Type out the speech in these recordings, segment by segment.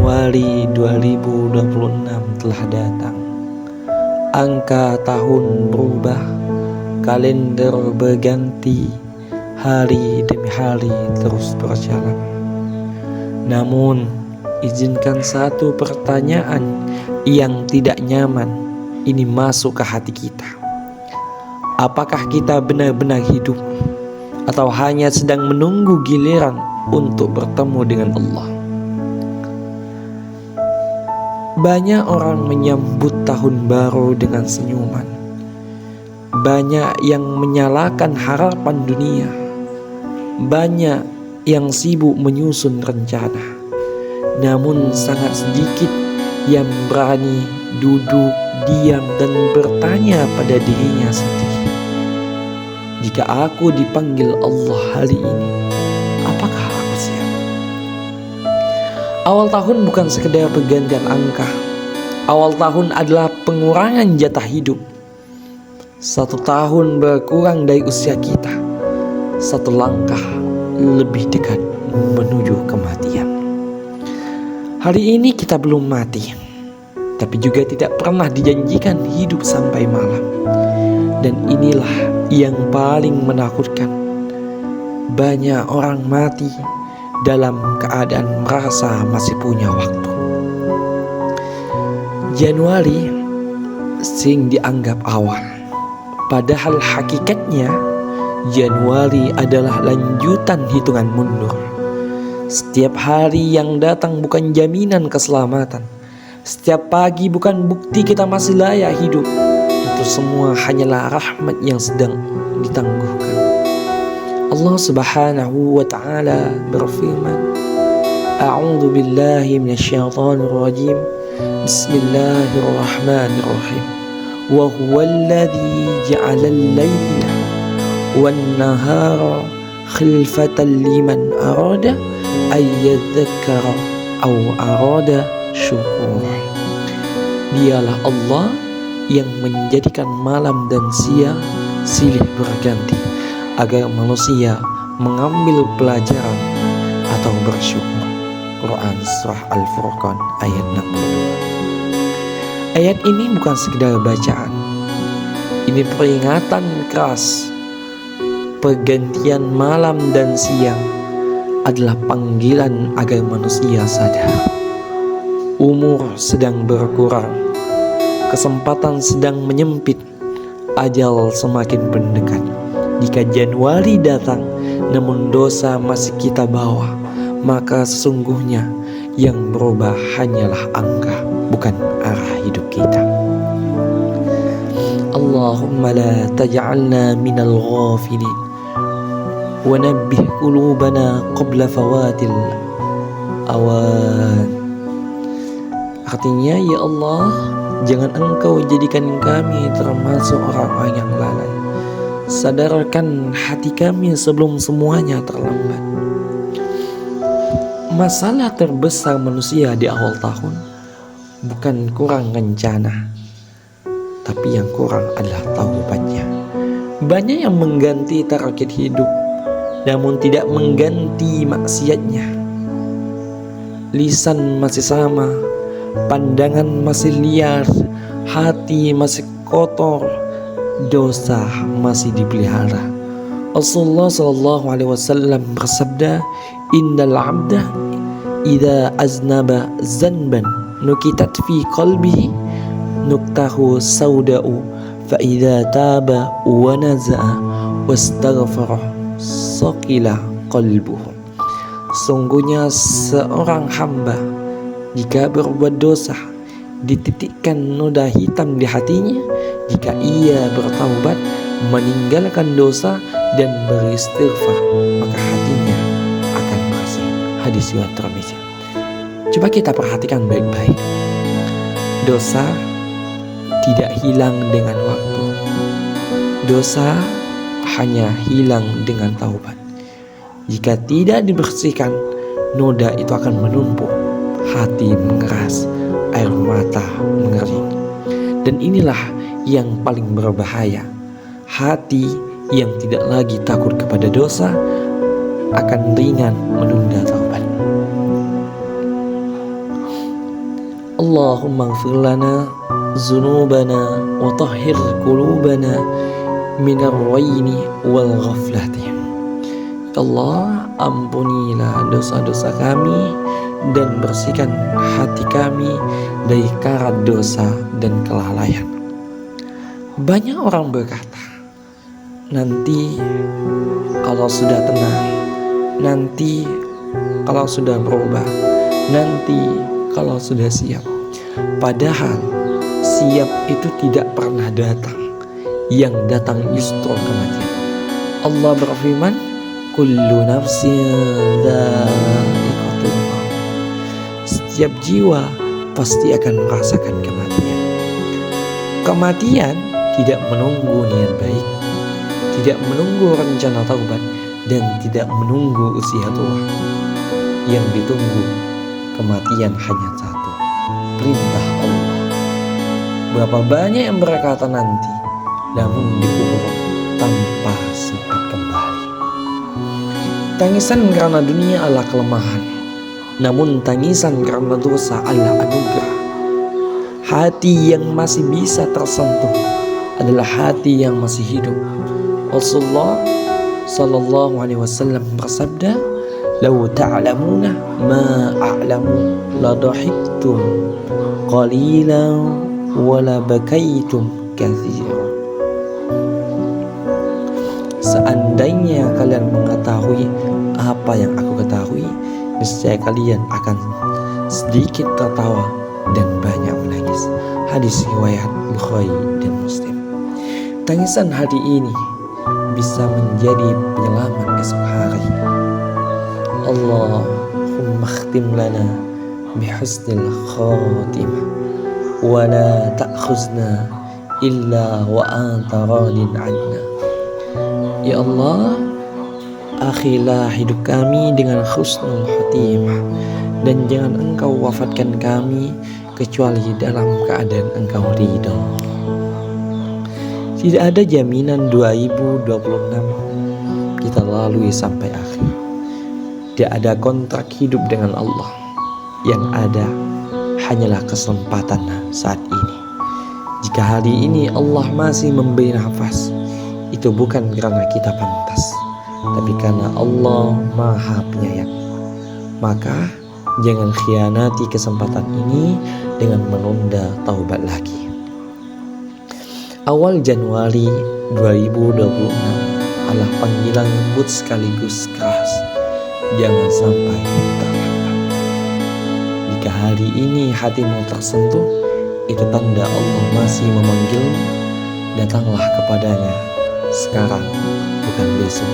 Januari 2026 telah datang. Angka tahun berubah, kalender berganti, hari demi hari terus berjalan. Namun, izinkan satu pertanyaan yang tidak nyaman ini masuk ke hati kita. Apakah kita benar-benar hidup atau hanya sedang menunggu giliran untuk bertemu dengan Allah? Banyak orang menyambut tahun baru dengan senyuman. Banyak yang menyalakan harapan dunia. Banyak yang sibuk menyusun rencana. Namun sangat sedikit yang berani duduk diam dan bertanya pada dirinya sendiri. Jika aku dipanggil Allah hari ini, apakah aku siap? Awal tahun bukan sekedar pergantian angka. Awal tahun adalah pengurangan jatah hidup. 1 tahun berkurang dari usia kita. 1 langkah lebih dekat menuju kematian. Hari ini kita belum mati, tapi juga tidak pernah dijanjikan hidup sampai malam. Dan inilah yang paling menakutkan. Banyak orang mati dalam keadaan merasa masih punya waktu. Januari sering dianggap awal, padahal hakikatnya Januari adalah lanjutan hitungan mundur. Setiap hari yang datang bukan jaminan keselamatan. Setiap pagi bukan bukti kita masih layak hidup. Itu semua hanyalah rahmat yang sedang ditangguhkan. Allah Subhanahu wa ta'ala berfirman, A'udzu billahi minasyaitonir rajim. Bismillahirrahmanirrahim. Wa huwal ladzi ja'ala al-laila wan-nahara khilfatan liman arada ay yadhakkara aw arada syukura. Dialah Allah yang menjadikan malam dan siang silih berganti agar manusia mengambil pelajaran atau bersyukur. Quran Surah Al-Furqan ayat 62. Ayat ini bukan sekedar bacaan. Ini peringatan keras. Pergantian malam dan siang adalah panggilan agar manusia sadar. Umur sedang berkurang, kesempatan sedang menyempit, ajal semakin mendekat. Jika Januari datang namun dosa masih kita bawa, maka sesungguhnya yang berubah hanyalah angka, bukan arah hidup kita. Allahumma la taj'alna minal ghafilin wa nabbih qulubana qabla fawatil awan. Artinya, ya Allah, jangan Engkau jadikan kami termasuk orang-orang yang lalai. Sadarkan hati kami sebelum semuanya terlambat. Masalah terbesar manusia di awal tahun bukan kurang rencana, tapi yang kurang adalah taubatnya. Banyak yang mengganti target hidup, namun tidak mengganti maksiatnya. Lisan masih sama, pandangan masih liar, hati masih kotor, dosa masih dipelihara. Rasulullah SAW bersabda, Innal abda idza aznaba zanban nukitat fi qalbihi nuktahu sauda'u fa idza taba wa naza'a wastaghfara saqila qalbuhu. Sungguhnya seorang hamba jika berbuat dosa dititikkan noda hitam di hatinya. Jika ia bertaubat, meninggalkan dosa dan beristighfar, maka hatinya akan bersih. Hadis riwayat Tirmidzi. Coba kita perhatikan baik-baik. Dosa tidak hilang dengan waktu. Dosa hanya hilang dengan taubat. Jika tidak dibersihkan, noda itu akan menumpuk, hati mengeras, air mata mengering. Dan inilah yang paling berbahaya. Hati yang tidak lagi takut kepada dosa akan ringan menunda taubat. Allahumma ighfir lana dzunubana wa tahhir qulubana minar raini wal ghaflati. Allah, ampunilah dosa-dosa kami dan bersihkan hati kami dari karat dosa dan kelalaian. Banyak orang berkata, nanti kalau sudah tenang, nanti kalau sudah berubah, nanti kalau sudah siap. Padahal siap itu tidak pernah datang. Yang datang justru kematian. Allah berfirman, kullu nafsin dha'iqatul maut. Setiap jiwa pasti akan merasakan kematian. Kematian tidak menunggu niat baik, tidak menunggu rencana taubat, dan tidak menunggu usia tua. Yang ditunggu kematian hanya satu, perintah Allah. Berapa banyak yang berkata nanti, namun dikubur tanpa sempat kembali. Tangisan karena dunia adalah kelemahan, namun tangisan karena dosa adalah anugerah. Hati yang masih bisa tersentuh adalah hati yang masih hidup. Rasulullah sallallahu alaihi wasallam bersabda, "Lau ta'lamuna ma a'lamu la dhahiktum qalilan wa la bakaitum katsiran." Seandainya kalian mengetahui apa yang aku ketahui, niscaya kalian akan sedikit tertawa dan banyak menangis. Hadis riwayat Bukhari dan Muslim. Tangisan hati ini bisa menjadi penyelamat esok hari. Allahumma khtim lana bihusnil khatimah wa la ta'khuzna illa wa anta radin 'anna. Ya Allah, akhilah hidup kami dengan husnul khatimah, dan jangan Engkau wafatkan kami kecuali dalam keadaan Engkau ridho. Tidak ada jaminan 2026 kita lalui sampai akhir. Tidak ada kontrak hidup dengan Allah. Yang ada hanyalah kesempatan saat ini. Jika hari ini Allah masih memberi nafas, itu bukan karena kita pantas, tapi karena Allah Maha Penyayang. Maka jangan khianati kesempatan ini dengan menunda taubat lagi. Awal Januari 2026 adalah panggilan lembut sekaligus keras. Jangan sampai terlambat. Jika hari ini hatimu tersentuh, itu tanda Allah masih memanggilmu. Datanglah kepadanya sekarang, bukan besok,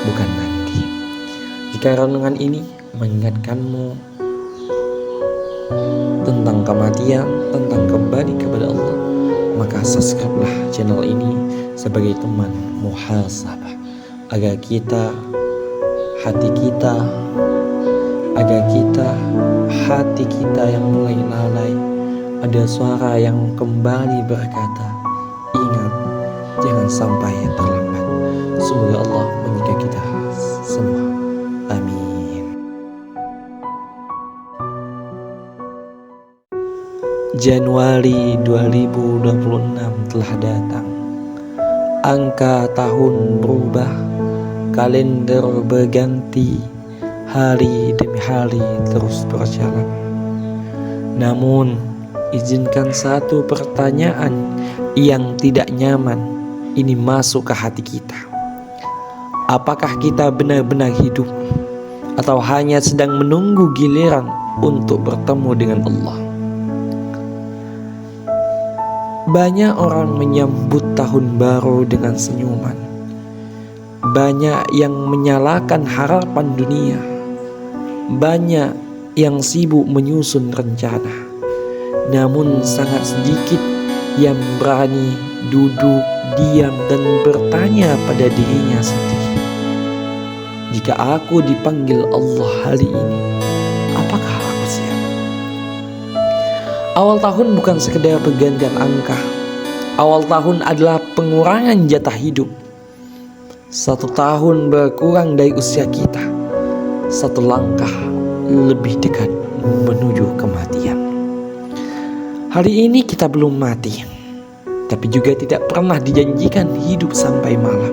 bukan nanti. Jika renungan ini mengingatkanmu tentang kematian, tentang kembali kepada Allah, maka subscribe-lah channel ini sebagai teman muhasabah, agar hati kita yang mulai lalai, ada suara yang kembali berkata, ingat, jangan sampai terlambat. Semoga Allah menjaga kita semua. Amin. Januari 2026 telah datang. Angka tahun berubah, kalender berganti, hari demi hari terus berjalan. Namun, izinkan satu pertanyaan yang tidak nyaman ini masuk ke hati kita. Apakah kita benar-benar hidup atau hanya sedang menunggu giliran untuk bertemu dengan Allah? Banyak orang menyambut tahun baru dengan senyuman. Banyak yang menyalakan harapan dunia. Banyak yang sibuk menyusun rencana. Namun sangat sedikit yang berani duduk, diam, dan bertanya pada dirinya sendiri. Jika aku dipanggil Allah hari ini, apakah aku siap? Awal tahun bukan sekedar pergantian angka. Awal tahun adalah pengurangan jatah hidup. 1 tahun berkurang dari usia kita. 1 langkah lebih dekat menuju kematian. Hari ini kita belum mati, tapi juga tidak pernah dijanjikan hidup sampai malam.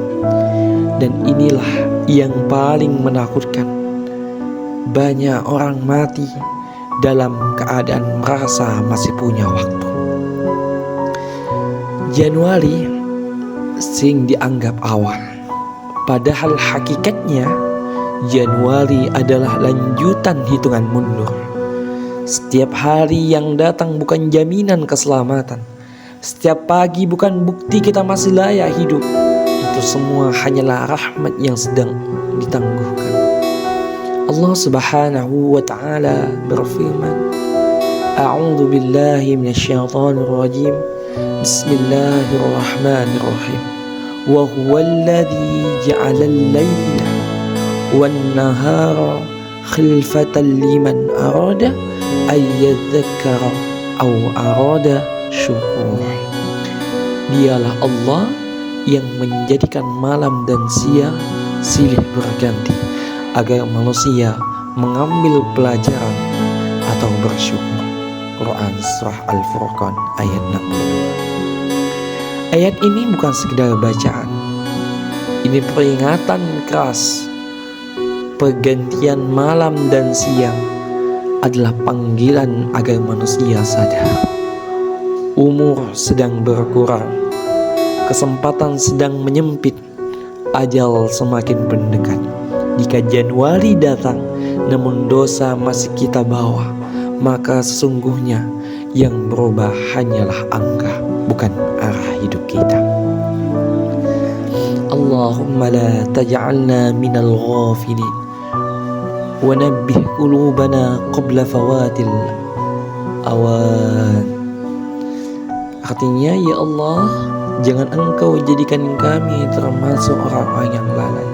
Dan inilah yang paling menakutkan. Banyak orang mati dalam keadaan merasa masih punya waktu. Januari sering dianggap awal, padahal hakikatnya Januari adalah lanjutan hitungan mundur. Setiap hari yang datang bukan jaminan keselamatan. Setiap pagi bukan bukti kita masih layak hidup. Itu semua hanyalah rahmat yang sedang ditangguhkan. Allah Subhanahu wa ta'ala berfirman, A'udzu billahi minasyaitonir rajim. Bismillahirrahmanirrahim. Wa huwal ladzi ja'ala al-laila wan nahara khilfatan liman arada ayyadzakkara aw arada syukura. Dialah Allah yang menjadikan malam dan siang silih berganti agar manusia mengambil pelajaran atau bersyukur. Quran Surah Al-Furqan ayat 62. Ayat ini bukan sekedar bacaan. Ini peringatan keras. Pergantian malam dan siang adalah panggilan agar manusia sadar. Umur sedang berkurang, kesempatan sedang menyempit, ajal semakin mendekat. Jika Januari datang namun dosa masih kita bawa, maka sesungguhnya yang berubah hanyalah angka, bukan arah hidup kita. Allahumma la taj'alna minal ghafilin wa nabbih qulubana qabla fawatil awan. Artinya, ya Allah, jangan Engkau jadikan kami termasuk orang-orang yang lalai.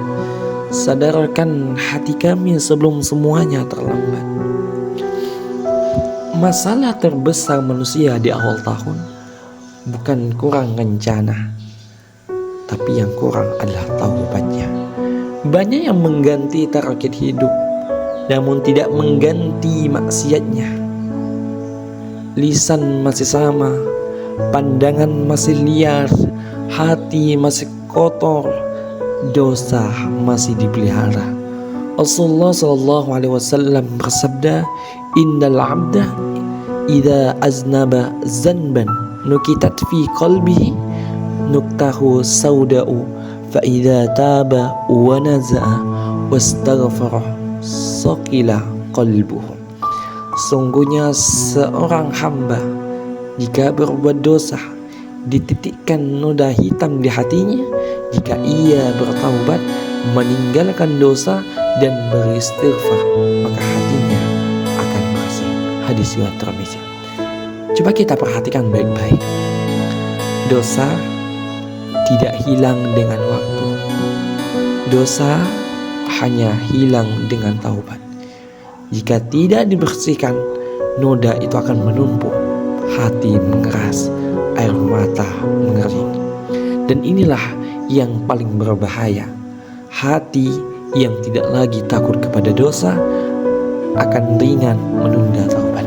Sadarkan hati kami sebelum semuanya terlambat. Masalah terbesar manusia di awal tahun bukan kurang rencana, tapi yang kurang adalah taubatnya. Banyak yang mengganti target hidup, namun tidak mengganti maksiatnya. Lisan masih sama, pandangan masih liar, hati masih kotor, dosa masih dipelihara. Rasulullah SAW bersabda, Innal abda idza aznaba zanban nukitat fi qalbihi nuktahu sauda'u fa idza taba wa naza'a wastaghfara saqila qalbuhu. Sungguhnya seorang hamba jika berbuat dosa dititikkan noda hitam di hatinya. Jika ia bertaubat, meninggalkan dosa dan beristighfar, maka hatinya akan bersih. Hadis riwayat Tirmidzi. Coba kita perhatikan baik-baik. Dosa tidak hilang dengan waktu. Dosa hanya hilang dengan taubat. Jika tidak dibersihkan, noda itu akan menumpuk, hati mengeras, air mata mengering. Dan inilah yang paling berbahaya. Hati yang tidak lagi takut kepada dosa akan ringan menunda taubat.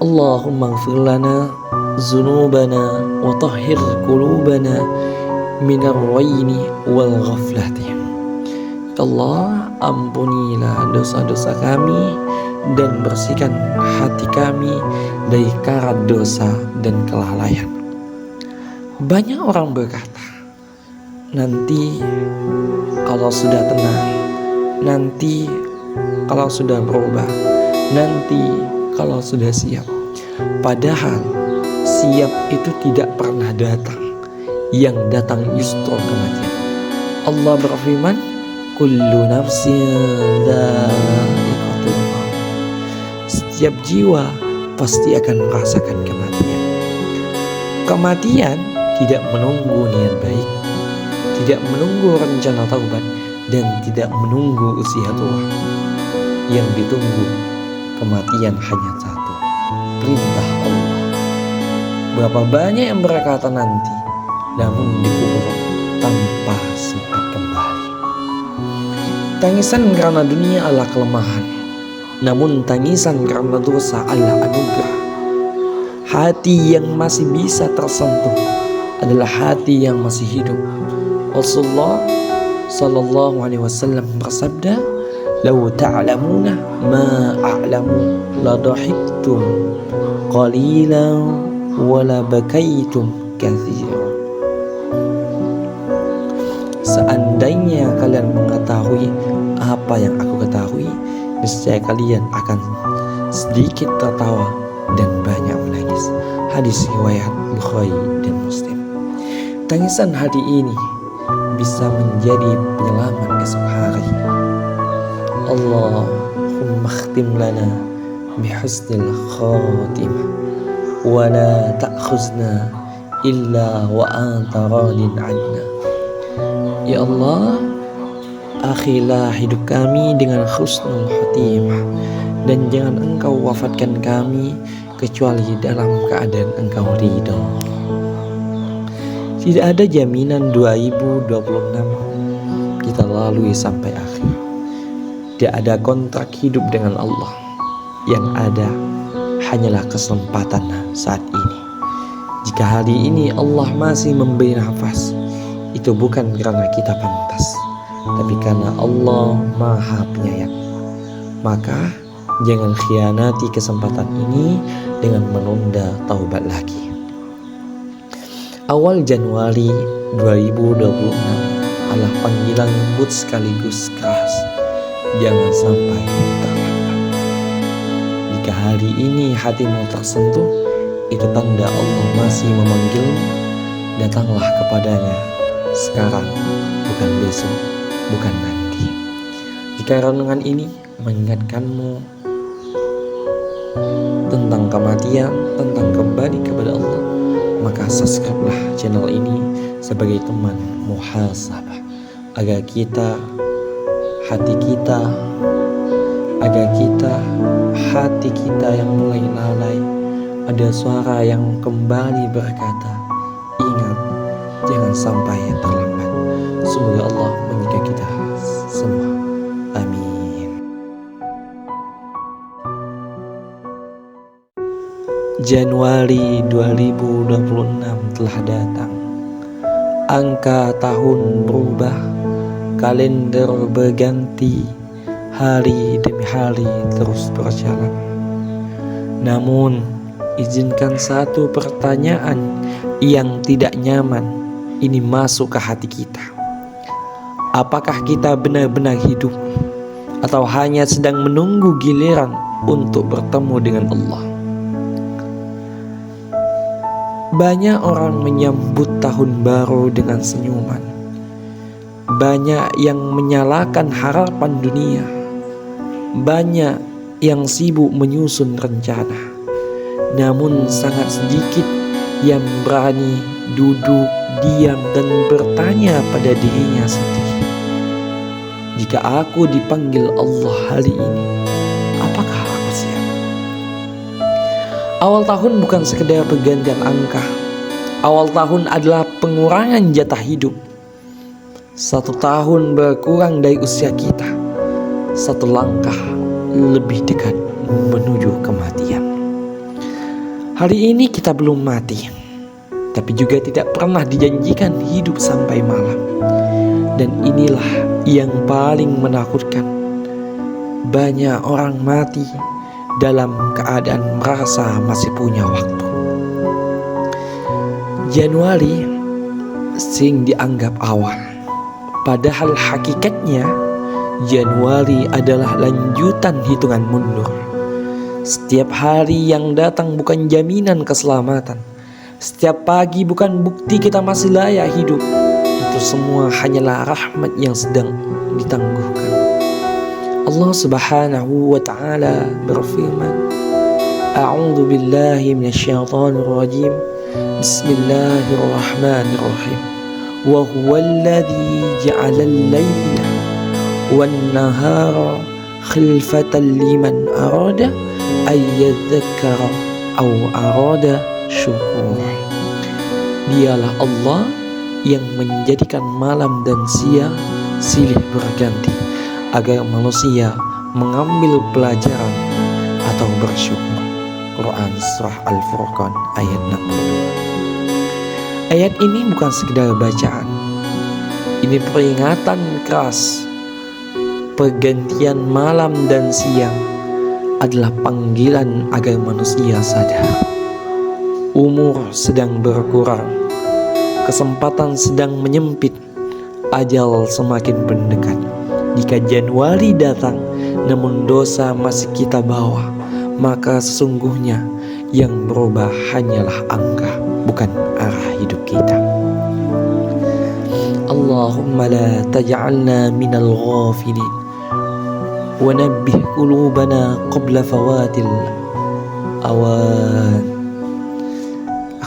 Allahumma ighfir lana dzunubana wa tahhir qulubana minar raini wal ghaflati. Allah, ampunilah dosa-dosa kami dan bersihkan hati kami dari karat dosa dan kelalaian. Banyak orang berkata, nanti kalau sudah tenang, nanti kalau sudah berubah, nanti kalau sudah siap. Padahal siap itu tidak pernah datang. Yang datang justru kematian. Allah berfirman, kullu nafsin dha'iqatul maut. Setiap jiwa pasti akan merasakan kematian. Kematian tidak menunggu niat baik, tidak menunggu rencana taubat, dan tidak menunggu usia tua. Yang ditunggu kematian hanya satu, perintah Allah. Berapa banyak yang berkata nanti, namun dikubur tanpa sempat kembali. Tangisan karena dunia adalah kelemahan. namun tangisan karena dosa adalah anugerah. Hati yang masih bisa tersentuh adalah hati yang masih hidup. Rasulullah Sallallahu Alaihi Wasallam bersabda, "Lau ta'lamuna ma a'lamu la dhahiktum qalilan wa la bakaitum katsiran." Seandainya kalian mengetahui apa yang aku ketahui, niscaya kalian akan sedikit tertawa dan banyak menangis. Hadis riwayat Bukhari dan Muslim. Tangisan hati ini bisa menjadi penyelamat esok hari. Allahumma khtim lana bihusnil khatimah wa la ta'khuzna illa wa anta radin 'anna. Ya Allah, akhilah hidup kami dengan husnul khatimah, dan jangan Engkau wafatkan kami kecuali dalam keadaan Engkau ridho. Tidak ada jaminan 2026 kita lalui sampai akhir. Tidak ada kontrak hidup dengan Allah. Yang ada hanyalah kesempatan saat ini. Jika hari ini Allah masih memberi nafas, itu bukan karena kita pantas, tapi karena Allah Maha Penyayang. Maka jangan khianati kesempatan ini dengan menunda taubat lagi. Awal Januari 2026 adalah panggilan lembut sekaligus keras. Jangan sampai terlambat. Jika hari ini hatimu tersentuh, itu tanda Allah masih memanggilmu. Datanglah kepadanya sekarang, bukan besok, bukan nanti. Jika renungan ini mengingatkanmu tentang kematian, tentang kembali kepada Allah, maka subscribe-lah channel ini sebagai teman muhasabah, agar hati kita yang mulai lalai, ada suara yang kembali berkata, ingat, jangan sampai terlambat. Semoga Allah menjaga kita semua. Amin. Januari 2026 telah datang. Angka tahun berubah, kalender berganti, hari demi hari terus berjalan. Namun, izinkan satu pertanyaan yang tidak nyaman ini masuk ke hati kita. Apakah kita benar-benar hidup atau hanya sedang menunggu giliran untuk bertemu dengan Allah? Banyak orang menyambut tahun baru dengan senyuman. Banyak yang menyalakan harapan dunia. Banyak yang sibuk menyusun rencana. Namun sangat sedikit yang berani duduk diam dan bertanya pada dirinya sendiri, jika aku dipanggil Allah hari ini, apakah aku siap? Awal tahun bukan sekedar pergantian angka. Awal tahun adalah pengurangan jatah hidup. 1 tahun berkurang dari usia kita, 1 langkah lebih dekat menuju kematian. Hari ini kita belum mati, tapi juga tidak pernah dijanjikan hidup sampai malam. Dan inilah yang paling menakutkan. Banyak orang mati dalam keadaan merasa masih punya waktu. Januari sering dianggap awal, padahal hakikatnya Januari adalah lanjutan hitungan mundur. Setiap hari yang datang bukan jaminan keselamatan. Setiap pagi bukan bukti kita masih layak hidup. Itu semua hanyalah rahmat yang sedang ditangguhkan. Allah Subhanahu wa ta'ala berfirman, A'udzu billahi minasyaitonir rajim. Bismillahirrahmanirrahim. Wa huwallazi ja'ala al-laila wan-nahara khilfatan liman arada ay yadhakkara aw arada syukur. Dialah Allah yang menjadikan malam dan siang silih berganti agar manusia mengambil pelajaran atau bersyukur. Quran Surah Al-Furqan ayat 62. Ayat ini bukan sekedar bacaan. Ini peringatan keras. Pergantian malam dan siang adalah panggilan agar manusia sadar. Umur sedang berkurang, kesempatan sedang menyempit, ajal semakin mendekat. Jika Januari datang namun dosa masih kita bawa, maka sesungguhnya yang berubah hanyalah angka, bukan arah hidup kita. Allahumma la taj'alna minal ghafilin wa nabbih qulubana qabla fawatil awan.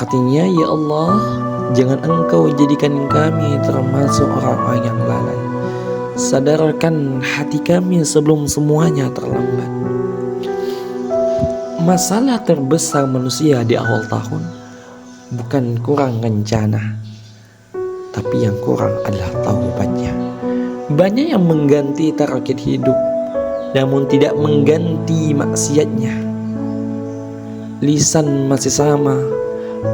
Artinya, ya Allah, jangan Engkau jadikan kami termasuk orang-orang yang lalai. Sadarkan hati kami sebelum semuanya terlambat. Masalah terbesar manusia di awal tahun bukan kurang rencana, tapi yang kurang adalah taubatnya. Banyak yang mengganti target hidup, namun tidak mengganti maksiatnya. Lisan masih sama,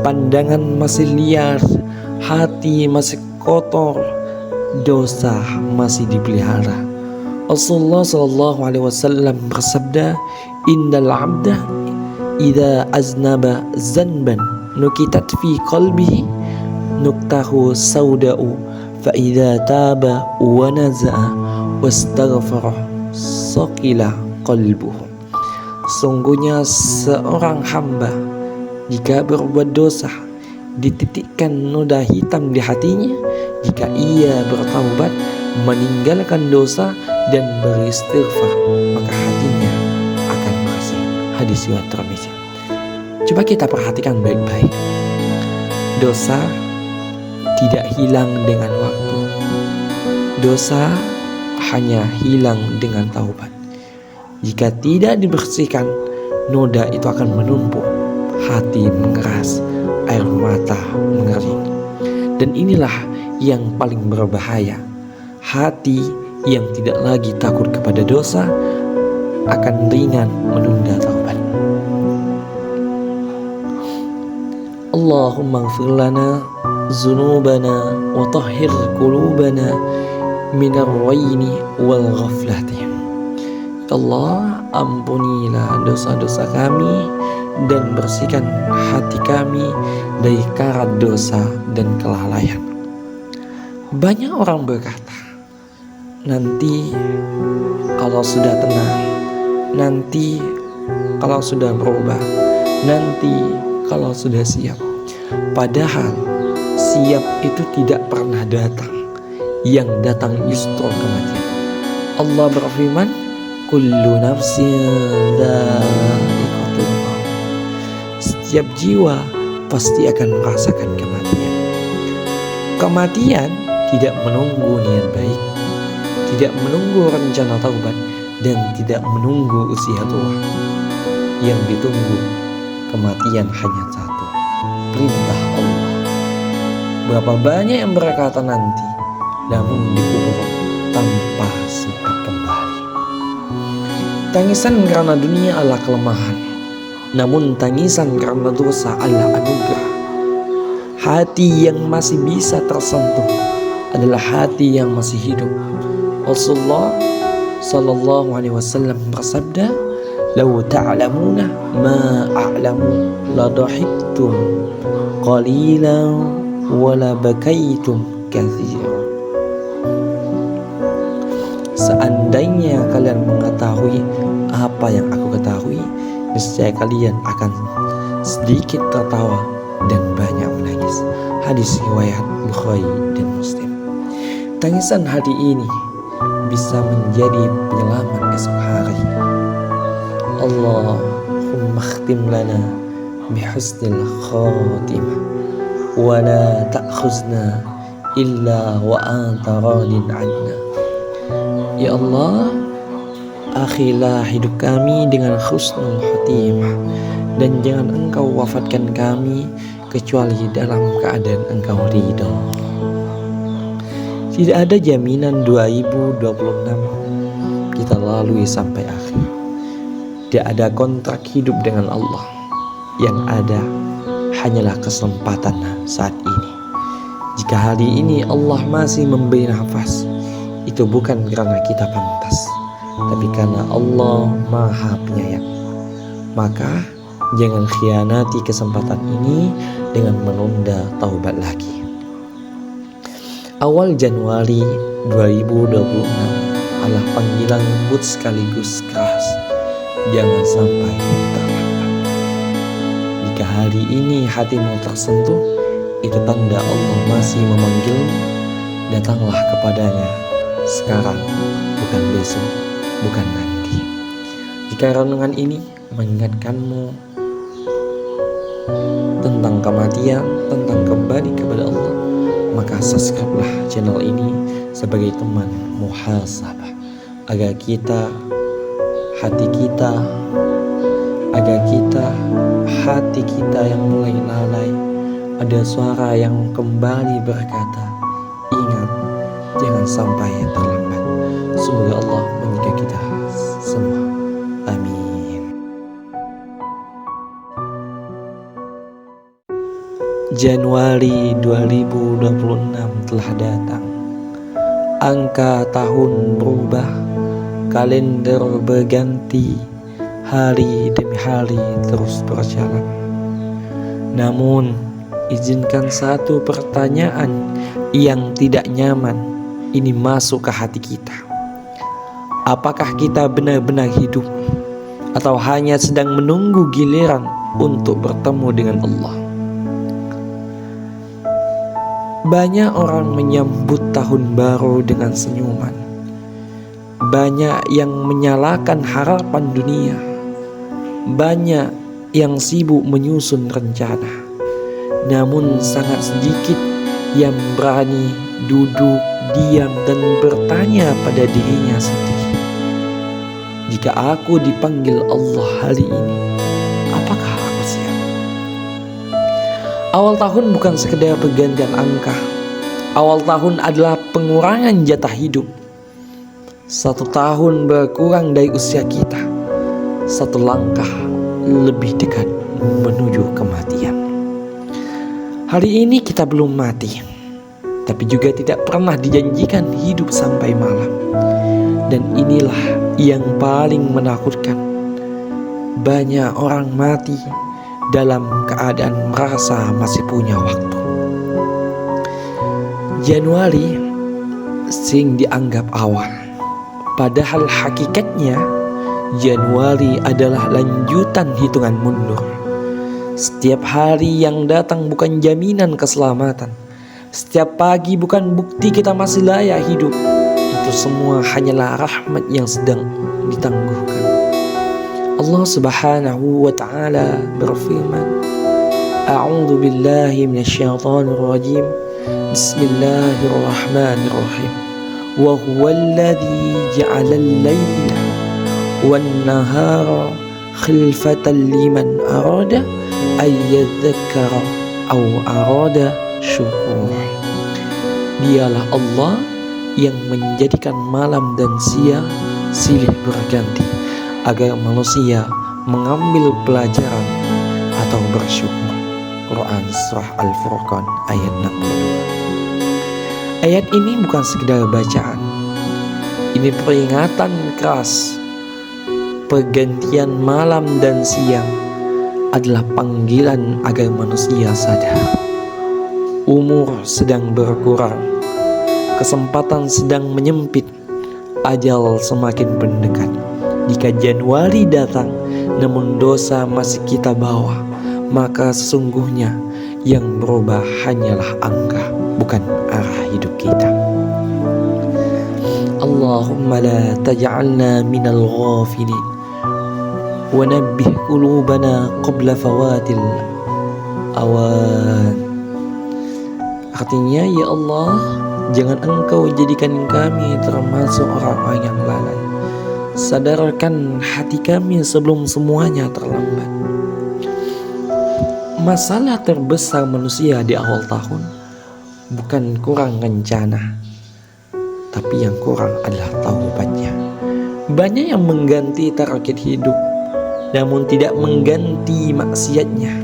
pandangan masih liar, hati masih kotor, dosa masih dipelihara. Rasulullah SAW bersabda, "Innal 'abda idza aznaba zanban nukitat fi qalbihi nuktahu sauda'u fa idza taba wa naza'a wastaghfara saqila qalbuhu." Sungguhnya seorang hamba jika berbuat dosa dititikkan noda hitam di hatinya. Jika ia bertaubat, meninggalkan dosa dan beristighfar, maka hatinya akan bersih. Hadis riwayat Tirmidzi. Coba kita perhatikan baik-baik. Dosa tidak hilang dengan waktu. Dosa hanya hilang dengan taubat. Jika tidak dibersihkan, noda itu akan menumpuk, hati mengeras, air mata mengering. Dan inilah yang paling berbahaya. Hati yang tidak lagi takut kepada dosa akan ringan menunda taubat. Allahumma ighfir lana dzunubana wa tahhir qulubana minar raini wal ghaflati. Allah, ampunilah dosa-dosa kami dan bersihkan hati kami dari karat dosa dan kelalaian. Banyak orang berkata, nanti kalau sudah tenang, nanti kalau sudah berubah, nanti kalau sudah siap. Padahal siap itu tidak pernah datang. Yang datang justru kematian. Allah berfirman, kullu nafsin dha'iqatul maut. Setiap jiwa pasti akan merasakan kematian. Kematian tidak menunggu niat baik, tidak menunggu rencana taubat, dan tidak menunggu usia tua. Yang ditunggu kematian hanya satu, perintah Allah. Berapa banyak yang berkata nanti, namun dikubur tanpa sempat kembali. Tangisan karena dunia adalah kelemahan, namun tangisan karena dosa adalah anugerah. Hati yang masih bisa tersentuh adalah hati yang masih hidup. Rasulullah sallallahu alaihi wasallam bersabda, "Lau ta'lamuna ma a'lamu la dhahiktum qalilan wa la bakaitum katsiran." Seandainya kalian mengetahui apa yang aku ketahui, niscaya kalian akan sedikit tertawa dan banyak menangis. Hadis riwayat Bukhari dan Muslim. Tangisan hati ini bisa menjadi penyelamat esok hari. Allahumma khtim lana bihusnil khatimah wa la ta'khuzna illa wa anta radin 'anna. Ya Allah, akhilah hidup kami dengan husnul khatimah, dan jangan Engkau wafatkan kami kecuali dalam keadaan Engkau ridho. Tidak ada jaminan 2026 kita lalui sampai akhir. Tidak ada kontrak hidup dengan Allah. Yang ada hanyalah kesempatan saat ini. Jika hari ini Allah masih memberi nafas, itu bukan karena kita pantas, tapi karena Allah Maha Penyayang. Maka jangan khianati kesempatan ini dengan menunda taubat lagi. Awal Januari 2026 adalah panggilan lembut sekaligus keras. Jangan sampai terlambat. Jika hari ini hatimu tersentuh, itu tanda Allah masih memanggilmu. Datanglah kepadanya sekarang, bukan besok, bukan nanti. Jika renungan ini mengingatkanmu tentang kematian, tentang kembali kepada Allah, maka subscribe-lah channel ini sebagai teman muhasabah, agar hati kita yang mulai lalai, ada suara yang kembali berkata, ingat, jangan sampai terlambat. Semoga Allah menjaga kita semua. Amin. Januari 2026 telah datang. Angka tahun berubah, kalender berganti, hari demi hari terus berjalan. Namun, izinkan satu pertanyaan yang tidak nyaman ini masuk ke hati kita. Apakah kita benar-benar hidup atau hanya sedang menunggu giliran untuk bertemu dengan Allah? Banyak orang menyambut tahun baru dengan senyuman. Banyak yang menyalakan harapan dunia. Banyak yang sibuk menyusun rencana. Namun sangat sedikit yang berani duduk diam dan bertanya pada dirinya sendiri, jika aku dipanggil Allah hari ini, apakah aku siap? Awal tahun bukan sekedar pergantian angka. Awal tahun adalah pengurangan jatah hidup. 1 tahun berkurang dari usia kita, 1 langkah lebih dekat menuju kematian. Hari ini kita belum mati, tapi juga tidak pernah dijanjikan hidup sampai malam. Dan inilah yang paling menakutkan. Banyak orang mati dalam keadaan merasa masih punya waktu. Januari sering dianggap awal, padahal hakikatnya Januari adalah lanjutan hitungan mundur. Setiap hari yang datang bukan jaminan keselamatan. Setiap pagi bukan bukti kita masih layak hidup. Itu semua hanyalah rahmat yang sedang ditangguhkan. Allah Subhanahu wa ta'ala berfirman, A'udzu billahi minasyaitonir rajim. Bismillahirrahmanirrahim. Wa huwallazi ja'ala al-laila wan-nahara khilfatan liman arada ayyadzakkara aw arada syukur. Dialah Allah yang menjadikan malam dan siang silih berganti agar manusia mengambil pelajaran atau bersyukur. Quran Surah Al-Furqan ayat 62. Ayat ini bukan sekedar bacaan. Ini peringatan keras. Pergantian malam dan siang adalah panggilan agar manusia sadar. Umur sedang berkurang, kesempatan sedang menyempit, ajal semakin mendekat. Jika Januari datang namun dosa masih kita bawa, maka sesungguhnya yang berubah hanyalah angka, bukan arah hidup kita. Allahumma la taj'alna minal ghafilin wa nabbih qulubana qabla fawatil awan. Artinya, ya Allah, jangan Engkau jadikan kami termasuk orang-orang yang lalai. Sadarkan hati kami sebelum semuanya terlambat. Masalah terbesar manusia di awal tahun bukan kurang rencana, tapi yang kurang adalah taubatnya. Banyak yang mengganti target hidup, namun tidak mengganti maksiatnya.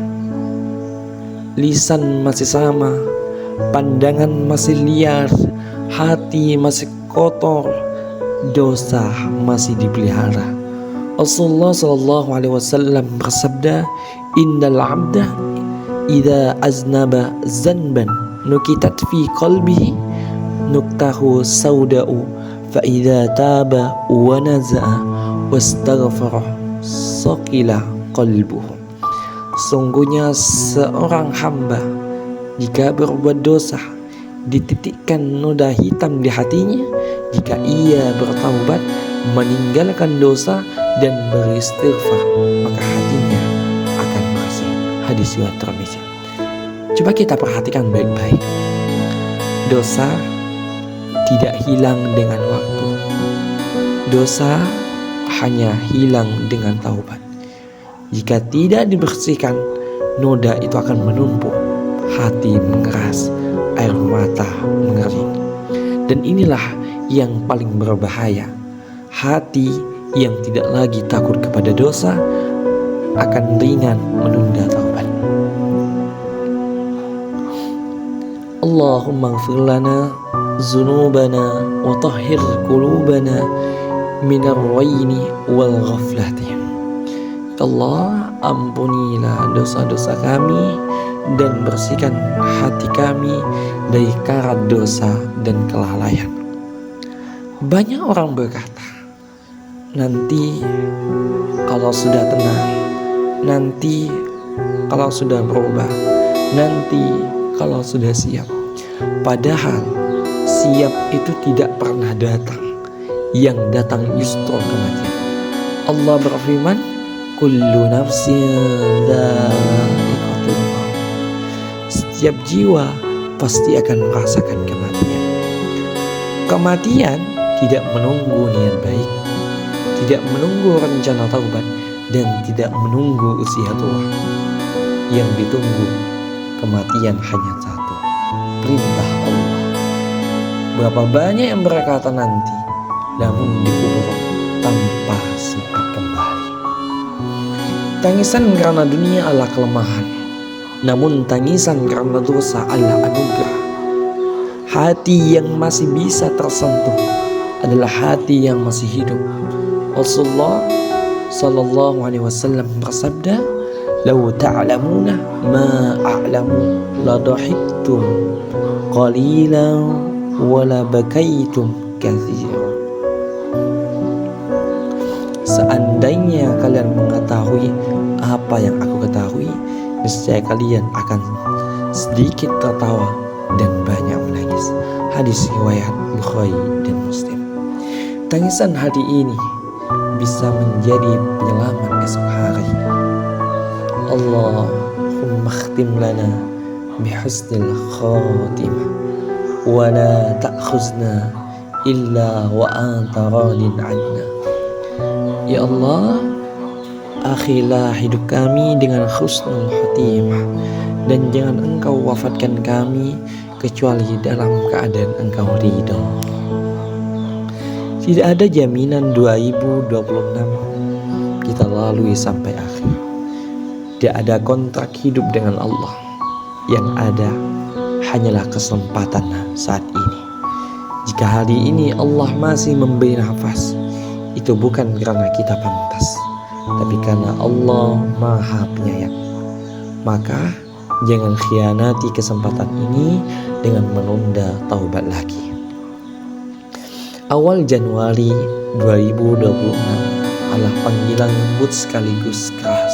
Lisan masih sama, pandangan masih liar, hati masih kotor, dosa masih dipelihara. Rasulullah SAW bersabda, "Innal 'abda idza aznaba zanban nukitat fi qalbihi nuktahu sauda'u fa idza taba wa naza'a wastaghfara saqila qalbuhu." Sungguhnya seorang hamba jika berbuat dosa dititikkan noda hitam di hatinya, jika ia bertaubat, meninggalkan dosa dan beristighfar, maka hatinya akan bersih. Hadis riwayat Tirmidzi. Coba kita perhatikan baik-baik. Dosa tidak hilang dengan waktu. Dosa hanya hilang dengan taubat. Jika tidak dibersihkan, noda itu akan menumpuk, hati mengeras, air mata mengering. Dan inilah yang paling berbahaya. Hati yang tidak lagi takut kepada dosa akan ringan menunda taubat. Allahumma ighfir lana dzunubana wa tahhir qulubana minar raini wal ghaflati. Allah, ampunilah dosa-dosa kami dan bersihkan hati kami dari karat dosa dan kelalaian. Banyak orang berkata, nanti kalau sudah tenang, nanti kalau sudah berubah, nanti kalau sudah siap. Padahal siap itu tidak pernah datang. Yang datang justru kematian. Allah berfirman, kullu nafsin dha'iqatul maut. Setiap jiwa pasti akan merasakan kematian. Kematian tidak menunggu niat baik, tidak menunggu rencana taubat, dan tidak menunggu usia tua. Yang ditunggu kematian hanya satu, perintah Allah. Berapa banyak yang berkata nanti, namun dikubur tanpa sempat kembali. Tangisan karena dunia adalah kelemahan, namun tangisan karena dosa adalah anugerah. Hati yang masih bisa tersentuh adalah hati yang masih hidup. Rasulullah sallallahu alaihi wasallam bersabda, "Lau ta'lamuna ma a'lamu la dhahiktum qalilan wa la bakaitum katsiran." Seandainya kalian mengetahui apa yang aku ketahui, niscaya kalian akan sedikit tertawa dan banyak menangis. Hadis riwayat Bukhari dan Muslim. Tangisan hati ini bisa menjadi penyelamat esok hari. Allahumma khtim lana bihusnil khatimah wa la ta'khuzna illa wa anta radin 'anna. Ya Allah, akhilah hidup kami dengan husnul khatimah, dan jangan Engkau wafatkan kami kecuali dalam keadaan Engkau ridho. Tidak ada jaminan 2026 kita lalui sampai akhir. Tidak ada kontrak hidup dengan Allah. Yang ada hanyalah kesempatan saat ini. Jika hari ini Allah masih memberi nafas, itu bukan karena kita pantas, tapi karena Allah Maha Penyayang. Maka jangan khianati kesempatan ini dengan menunda taubat lagi. Awal Januari 2026 adalah panggilan lembut sekaligus keras.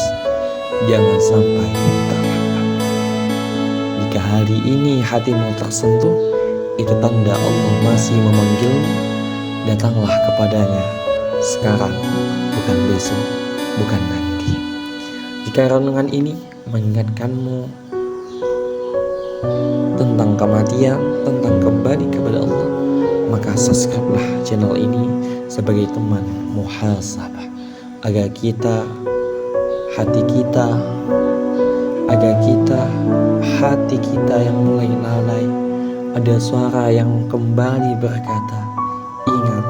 Jangan sampai terlambat. Jika hari ini hatimu tersentuh, itu tanda Allah masih memanggilmu. Datanglah kepadanya sekarang, bukan besok, bukan nanti. Jika renungan ini mengingatkanmu tentang kematian, tentang kembali kepada Allah, maka subscribe-lah channel ini sebagai teman muhasabah, agar hati kita yang mulai lalai, ada suara yang kembali berkata, ingat,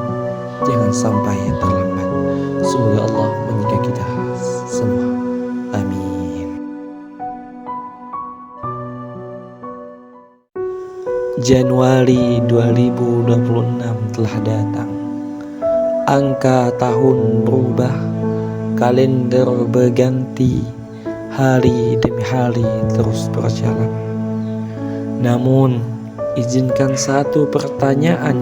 jangan sampai terlambat. Semoga Allah menjaga kita semua. Amin. Januari 2026 telah datang. Angka tahun berubah, kalender berganti, hari demi hari terus berjalan. Namun, izinkan satu pertanyaan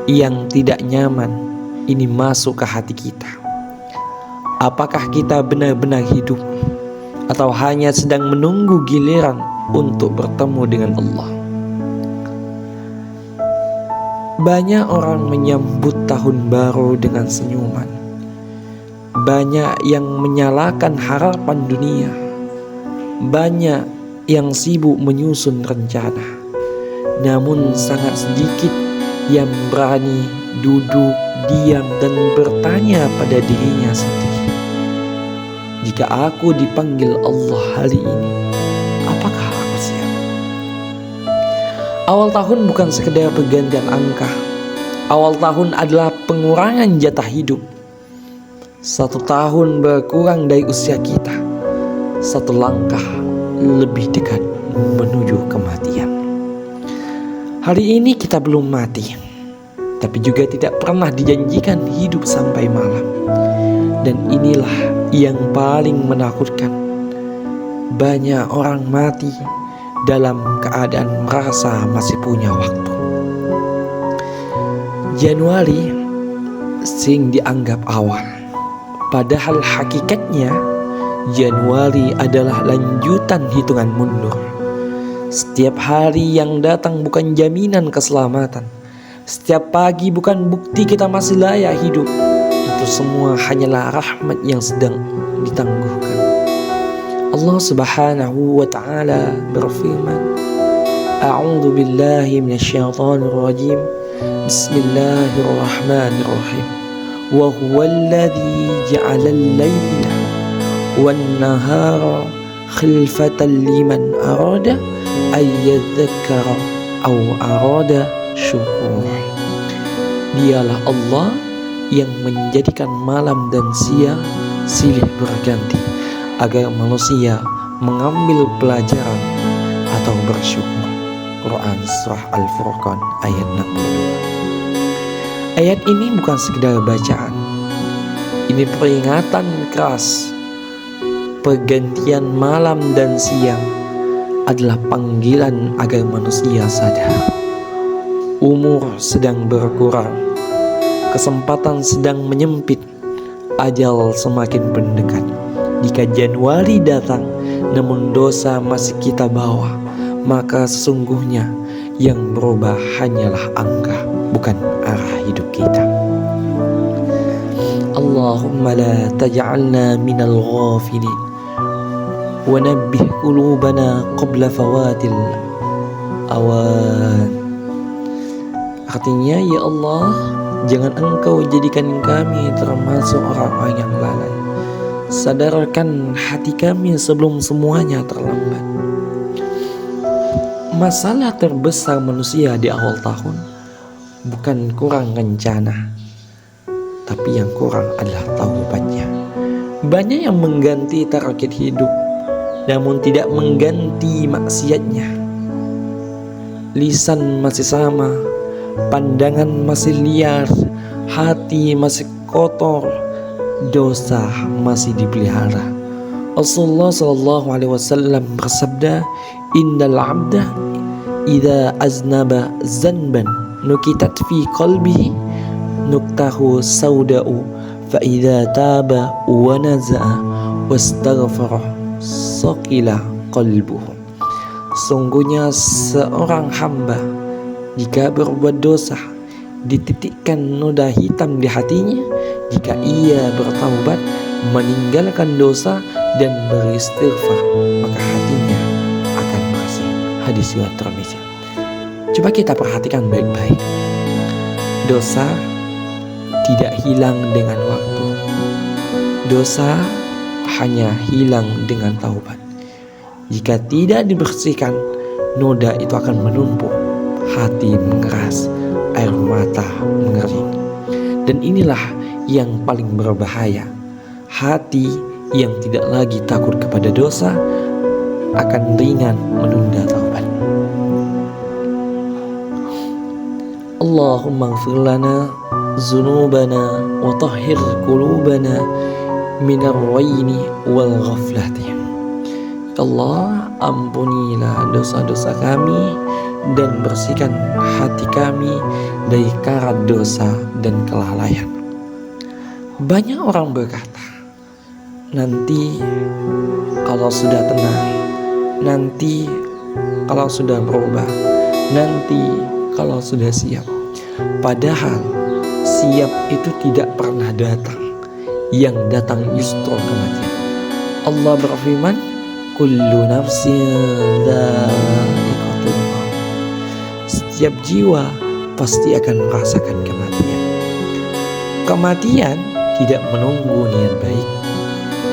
yang tidak nyaman ini masuk ke hati kita. Apakah kita benar-benar hidup atau hanya sedang menunggu giliran untuk bertemu dengan Allah? Banyak orang menyambut tahun baru dengan senyuman. Banyak yang menyalakan harapan dunia. Banyak yang sibuk menyusun rencana. Namun sangat sedikit yang berani duduk, diam dan bertanya pada dirinya sendiri. Jika aku dipanggil Allah hari ini, apakah aku siap? Awal tahun bukan sekedar pergantian angka. Awal tahun adalah pengurangan jatah hidup. 1 tahun berkurang dari usia kita. 1 langkah lebih dekat menuju kematian. Hari ini kita belum mati, tapi juga tidak pernah dijanjikan hidup sampai malam. Dan inilah yang paling menakutkan. Banyak orang mati dalam keadaan merasa masih punya waktu. Januari sering dianggap awal, padahal hakikatnya Januari adalah lanjutan hitungan mundur. Setiap hari yang datang bukan jaminan keselamatan. Setiap pagi bukan bukti kita masih layak hidup. Itu semua hanyalah rahmat yang sedang ditangguhkan. Allah Subhanahu wa ta'ala berfirman, A'udzu billahi minasyaitonir rajim. Bismillahirrahmanirrahim. Wa huwallazi ja'ala al-laila wan-nahara khilfatan liman arada ay yadhakkara aw arada syukura. Dialah Allah yang menjadikan malam dan siang silih berganti agar manusia mengambil pelajaran atau bersyukur. Quran Surah Al-Furqan ayat 62. Ayat ini bukan sekedar bacaan. Ini peringatan keras. Pergantian malam dan siang adalah panggilan agar manusia sadar. Umur sedang berkurang, kesempatan sedang menyempit, ajal semakin mendekat. Jika Januari datang namun dosa masih kita bawa, maka sesungguhnya yang berubah hanyalah angka, bukan arah hidup kita. Allahumma la taj'alna minal ghafilin wa nabbih qulubana qabla fawatil awan. Artinya, ya Allah, jangan Engkau jadikan kami termasuk orang-orang yang lalai. Sadarkan hati kami sebelum semuanya terlambat. Masalah terbesar manusia di awal tahun bukan kurang rencana, tapi yang kurang adalah taubatnya. Banyak yang mengganti target hidup, namun tidak mengganti maksiatnya. Lisan masih sama, pandangan masih liar, hati masih kotor, dosa masih dipelihara. Rasulullah SAW bersabda, Innal abda idza aznaba zanban nukitat fi qalbihi nuktahu sauda'u fa idza taba wa naza'a wastaghfara saqila qalbuhu. Sungguhnya seorang hamba jika berbuat dosa dititikkan noda hitam di hatinya. Jika ia bertaubat, meninggalkan dosa dan beristighfar, maka hatinya akan bersih. Hadis riwayat Tirmidzi. Coba kita perhatikan baik-baik. Dosa tidak hilang dengan waktu. Dosa hanya hilang dengan taubat. Jika tidak dibersihkan, noda itu akan menumpuk, hati mengeras, air mata mengering. Dan inilah yang paling berbahaya. Hati yang tidak lagi takut kepada dosa akan ringan menunda taubat. Allahumma ighfir lana dzunubana wa tahhir qulubana minar raini wal ghaflati. Allah, ampunilah dosa-dosa kami dan bersihkan hati kami dari karat dosa dan kelalaian. Banyak orang berkata, nanti kalau sudah tenang, nanti kalau sudah berubah, nanti kalau sudah siap. Padahal siap itu tidak pernah datang. Yang datang justru kematian. Allah berfirman, kullu nafsin dha'iqatul maut. Setiap jiwa pasti akan merasakan kematian. Kematian tidak menunggu niat baik,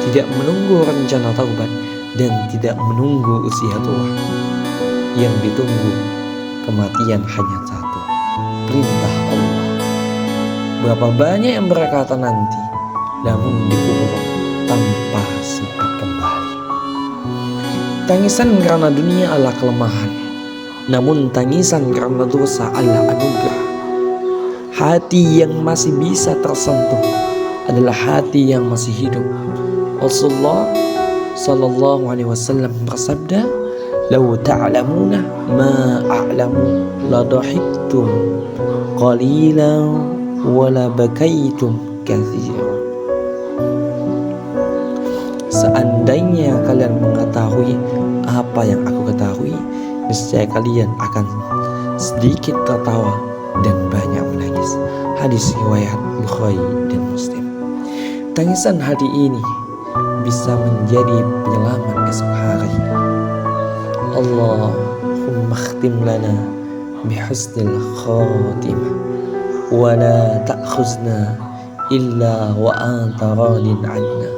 tidak menunggu rencana taubat, dan tidak menunggu usia tua. Yang ditunggu kematian hanya satu, perintah Allah. Berapa banyak yang berkata nanti, namun dikubur tanpa sempat kembali. Tangisan karena dunia adalah kelemahan, namun tangisan karena dosa adalah anugerah. Hati yang masih bisa tersentuh adalah hati yang masih hidup. Rasulullah sallallahu alaihi wasallam bersabda, "Lau ta'lamuna ma a'lamu la dhahiktum qalilan wa la bakaitum katsiran." Seandainya kalian mengetahui apa yang aku ketahui, niscaya kalian akan sedikit tertawa dan banyak menangis. Hadis riwayat Bukhari dan Muslim. Tangisan hati ini bisa menjadi penyelamat esok hari. Allahumma khtim lana bihusnil khatimah wa la ta'khuzna illa wa anta radin 'anna.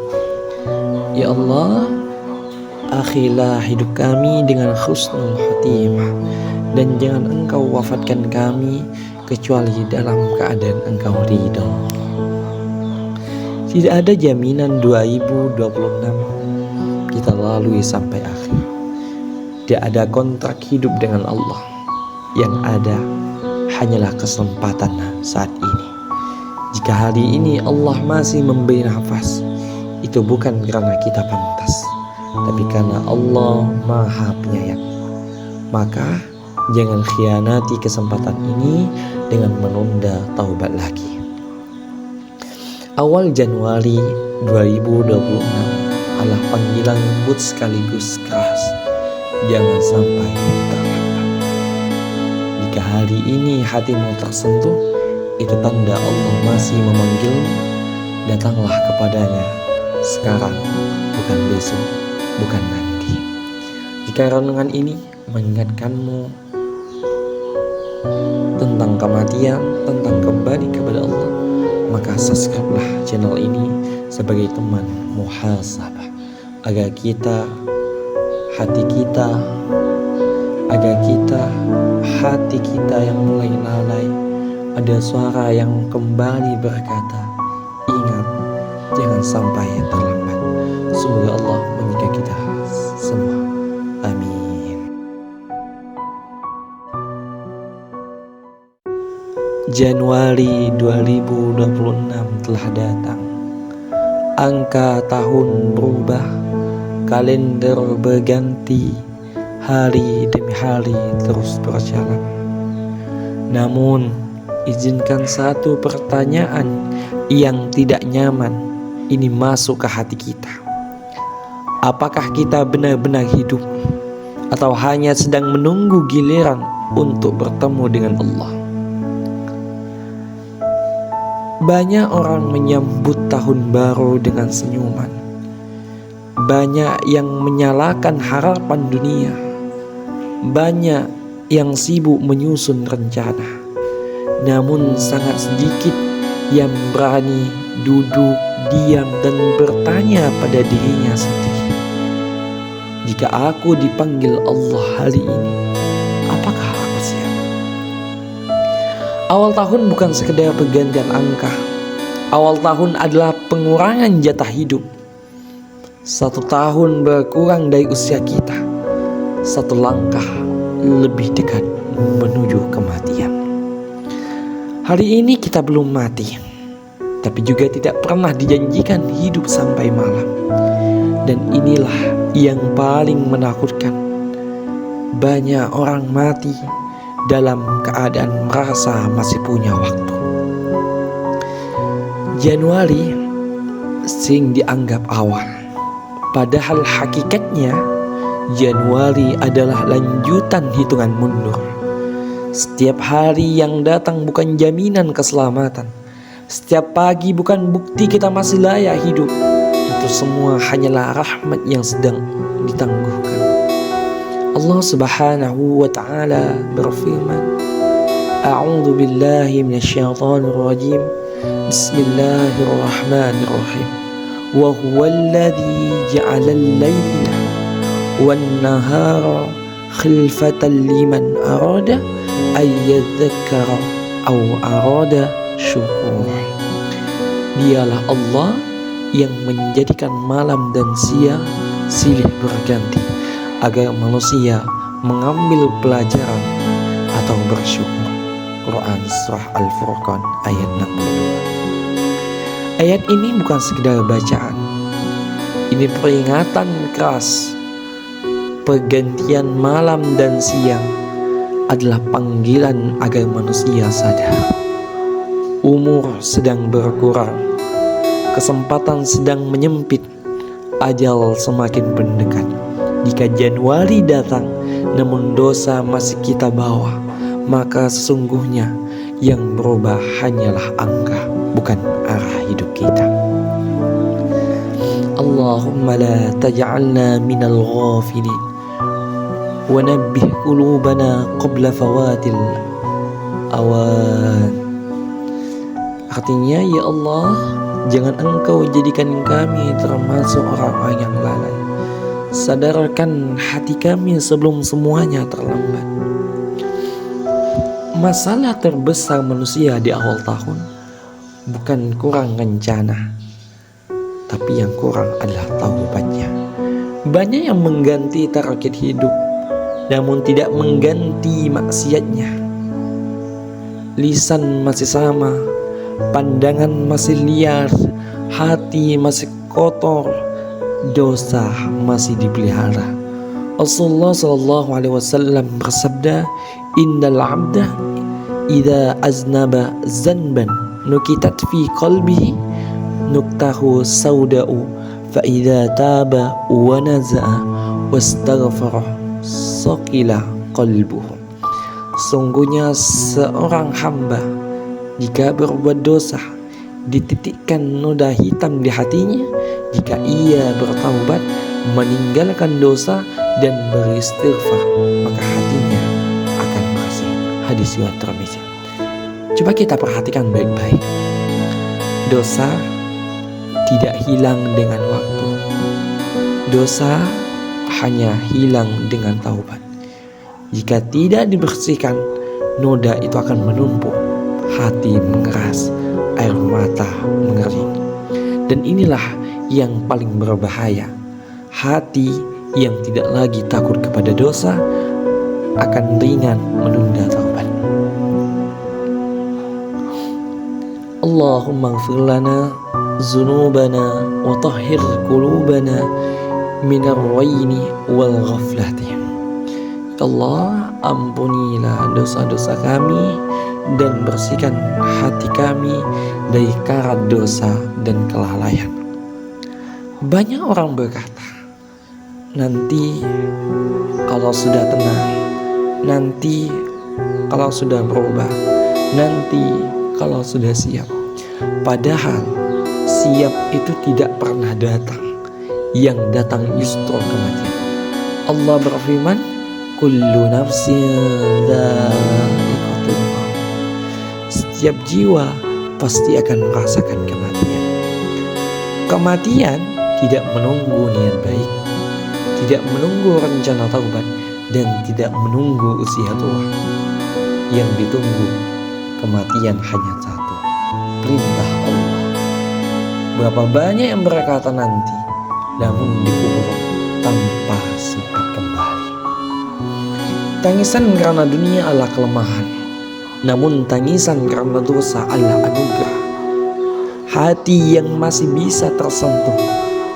Ya Allah, akhilah hidup kami dengan husnul khatimah, dan jangan Engkau wafatkan kami kecuali dalam keadaan Engkau ridho. Tidak ada jaminan 2026 kita lalui sampai akhir. Tidak ada kontrak hidup dengan Allah. Yang ada hanyalah kesempatan saat ini. Jika hari ini Allah masih memberi nafas, itu bukan karena kita pantas, tapi karena Allah Maha Penyayang. Maka jangan khianati kesempatan ini dengan menunda taubat lagi. Awal Januari 2026 adalah panggilan lembut sekaligus keras. Jangan sampai terlambat. Jika hari ini hatimu tersentuh, itu tanda Allah masih memanggilmu. Datanglah kepadanya sekarang, bukan besok, bukan nanti. Jika renungan ini mengingatkanmu tentang kematian, tentang kembali kepada Allah, maka subscribe-lah channel ini sebagai teman muhasabah, agar hati kita yang mulai lalai, ada suara yang kembali berkata, ingat, jangan sampai terlambat. Semoga Allah menjaga kita semua. Amin. Januari 2026 telah datang. Angka tahun berubah, kalender berganti, hari demi hari terus berjalan. Namun, izinkan satu pertanyaan yang tidak nyaman ini masuk ke hati kita. Apakah kita benar-benar hidup atau hanya sedang menunggu giliran untuk bertemu dengan Allah? Banyak orang menyambut tahun baru dengan senyuman. Banyak yang menyalakan harapan dunia. Banyak yang sibuk menyusun rencana. Namun sangat sedikit yang berani duduk, diam, dan bertanya pada dirinya sendiri. Jika aku dipanggil Allah hari ini, apakah aku siap? Awal tahun bukan sekedar pergantian angka, Awal tahun adalah pengurangan jatah hidup. 1 tahun berkurang dari usia kita. 1 langkah lebih dekat menuju kematian. Hari ini kita belum mati, tapi juga tidak pernah dijanjikan hidup sampai malam. Dan inilah yang paling menakutkan. Banyak orang mati dalam keadaan merasa masih punya waktu. Januari sering dianggap awal, padahal hakikatnya Januari adalah lanjutan hitungan mundur. Setiap hari yang datang bukan jaminan keselamatan. Setiap pagi bukan bukti kita masih layak hidup. Itu semua hanyalah rahmat yang sedang ditangguhkan. Allah Subhanahu wa ta'ala berfirman, A'udzu billahi minasyaitonir rajim. Bismillahirrahmanirrahim. Wa huwallazi ja'alal laila wan nahara khilfatan liman arada ay yadhakkara aw arada syukura. Dialah Allah yang menjadikan malam dan siang silih berganti agar manusia mengambil pelajaran atau bersyukur. Quran Surah Al-Furqan ayat 62. Ayat ini bukan sekedar bacaan. Ini peringatan keras. Pergantian malam dan siang adalah panggilan agar manusia sadar. Umur sedang berkurang, kesempatan sedang menyempit, ajal semakin mendekat. Jika Januari datang namun dosa masih kita bawa, maka sesungguhnya yang berubah hanyalah angka, bukan arah hidup kita. Allahumma la taj'alna minal ghafilin wa nabbih qulubana qabla fawatil awan. Artinya, ya Allah, jangan Engkau jadikan kami termasuk orang-orang yang lalai. Sadarkan hati kami sebelum semuanya terlambat. Masalah terbesar manusia di awal tahun bukan kurang rencana, tapi yang kurang adalah taubatnya. Banyak yang mengganti target hidup, namun tidak mengganti maksiatnya. Lisan masih sama, pandangan masih liar, hati masih kotor, dosa masih dipelihara. Rasulullah SAW bersabda, Innal abda idza aznaba zanban nukitat fi qalbihi nuktahu sauda'u fa idza taba wa naza'a wastaghfara saqila qalbuhu. Sungguhnya seorang hamba jika berbuat dosa dititikkan noda hitam di hatinya. Jika ia bertaubat, meninggalkan dosa dan beristighfar, maka hatinya akan bersih. Hadis riwayat Tirmidzi. Coba kita perhatikan baik-baik. Dosa tidak hilang dengan waktu. Dosa hanya hilang dengan taubat. Jika tidak dibersihkan, noda itu akan menumpuk, hati mengeras, air mata mengering. Dan inilah yang paling berbahaya. Hati yang tidak lagi takut kepada dosa akan ringan menunda taubat. Allahumma ighfir lana dzunubana wa tahhir qulubana minar raini wal ghaflati. Allah, ampunilah dosa-dosa kami dan bersihkan hati kami dari karat dosa dan kelalaian. Banyak orang berkata, nanti kalau sudah tenang, nanti kalau sudah berubah, nanti kalau sudah siap. Padahal siap itu tidak pernah datang. Yang datang justru kematian. Allah berfirman, kullu nafsin dha'iqatul maut. Setiap jiwa pasti akan merasakan kematian. Kematian tidak menunggu niat baik, tidak menunggu rencana taubat, dan tidak menunggu usia tua. Yang ditunggu kematian hanya satu, perintah Allah. Berapa banyak yang berkata nanti, namun dikubur tanpa sempat kembali. Tangisan karena dunia adalah kelemahan, namun tangisan karena dosa adalah anugerah. Hati yang masih bisa tersentuh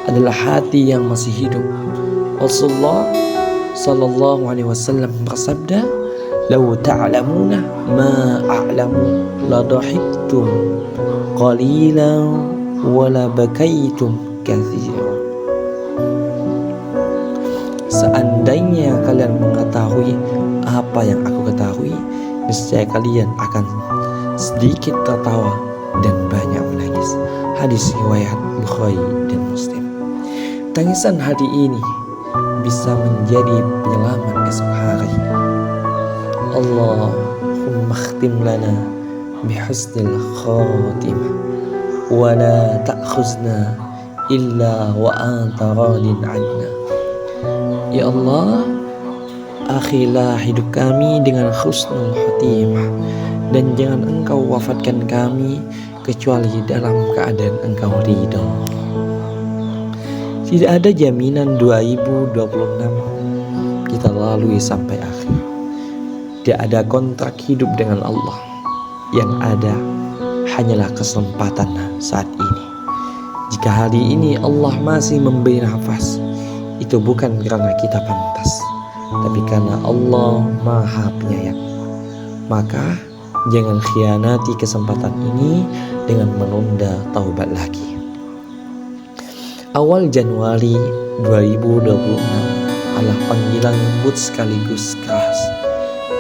adalah hati yang masih hidup. Rasulullah Sallallahu Alaihi Wasallam bersabda, "Lau ta'lamuna ma a'lamu la dhahiktum qalilan wa la bakaitum katsiran." Seandainya kalian mengetahui apa yang aku ketahui, niscaya kalian akan sedikit tertawa dan banyak menangis. Hadis riwayat Bukhari dan Muslim. Tangisan hati ini bisa menjadi penyelamat esok hari. Allahumma khtim lana bihusnil khatimah wa la ta'khuzna illa wa anta radin 'anna. Ya Allah, akhilah hidup kami dengan husnul khatimah, dan jangan Engkau wafatkan kami kecuali dalam keadaan Engkau ridho. Tidak ada jaminan 2026 kita lalui sampai akhir. Tidak ada kontrak hidup dengan Allah. Yang ada hanyalah kesempatan saat ini. Jika hari ini Allah masih memberi nafas, itu bukan karena kita pantas, tapi karena Allah Maha Penyayang. Maka jangan khianati kesempatan ini dengan menunda taubat lagi. Awal Januari 2026 adalah panggilan lembut sekaligus keras.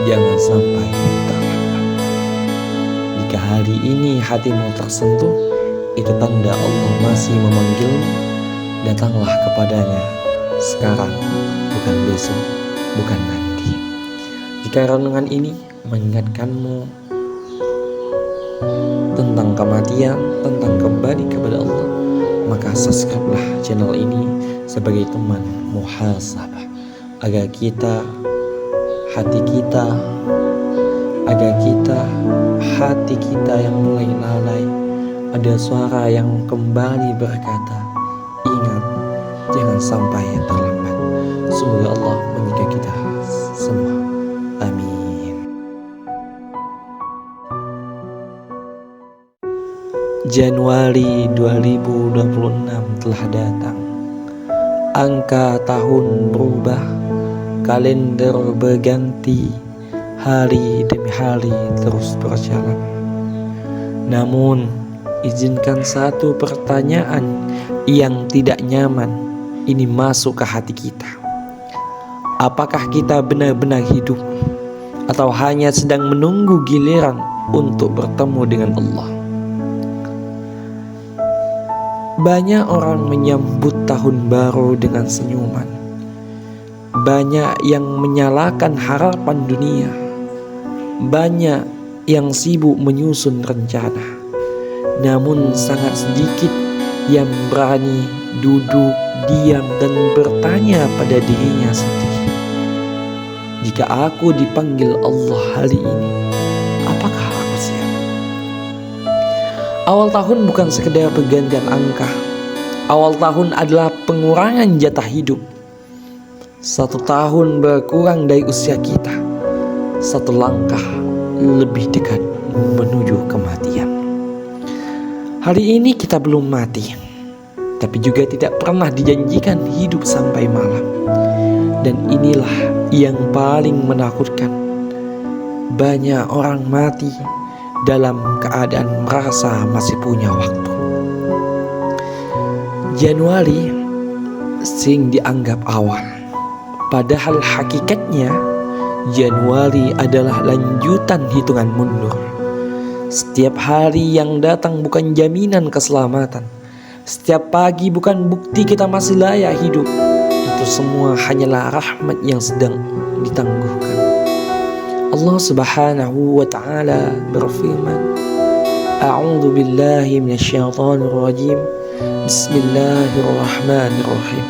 Jangan sampai terlambat. Jika hari ini hatimu tersentuh, itu tanda Allah masih memanggilmu. Datanglah kepadanya sekarang, bukan besok, bukan nanti. Jika renungan ini mengingatkanmu tentang kematian, tentang kembali kepada Allah, maka subscribe-lah channel ini sebagai teman muhasabah, agar hati kita yang mulai lalai, ada suara yang kembali berkata, ingat, jangan sampai terlambat. Semoga Allah menjaga kita semua. Amin. Januari 2026 telah datang. Angka tahun berubah, kalender berganti, hari demi hari terus berjalan. Namun, izinkan satu pertanyaan yang tidak nyaman ini masuk ke hati kita. Apakah kita benar-benar hidup atau hanya sedang menunggu giliran untuk bertemu dengan Allah? Banyak orang menyambut tahun baru dengan senyuman. Banyak yang menyalakan harapan dunia. Banyak yang sibuk menyusun rencana. Namun sangat sedikit yang berani duduk diam dan bertanya pada dirinya sendiri, jika aku dipanggil Allah hari ini, apakah aku siap? Awal tahun bukan sekedar pergantian angka. Awal tahun adalah pengurangan jatah hidup. 1 tahun berkurang dari usia kita. 1 langkah lebih dekat menuju kematian. Hari ini kita belum mati, tapi juga tidak pernah dijanjikan hidup sampai malam. Dan inilah yang paling menakutkan. Banyak orang mati dalam keadaan merasa masih punya waktu. Januari sering dianggap awal, padahal hakikatnya Januari adalah lanjutan hitungan mundur. Setiap hari yang datang bukan jaminan keselamatan. Setiap pagi bukan bukti kita masih layak hidup. Itu semua hanyalah rahmat yang sedang ditangguhkan. Allah Subhanahu wa ta'ala berfirman, A'udzu billahi minasyaitonir rajim. Bismillahirrahmanirrahim.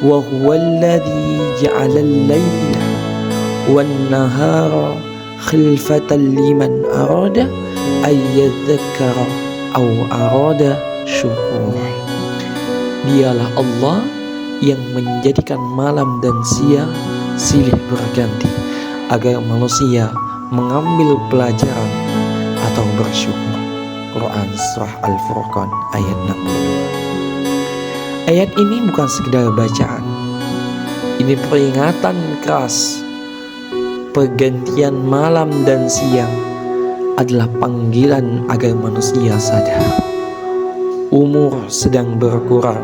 Wa huwallazi ja'ala al-laila wan-nahara khilfatan liman arada ay yadhakkara aw arada syukur. Dialah Allah yang menjadikan malam dan siang silih berganti agar manusia mengambil pelajaran atau bersyukur. Quran Surah Al-Furqan ayat 62. Ayat ini bukan sekedar bacaan. Ini peringatan keras. Pergantian malam dan siang adalah panggilan agar manusia sadar. Umur sedang berkurang,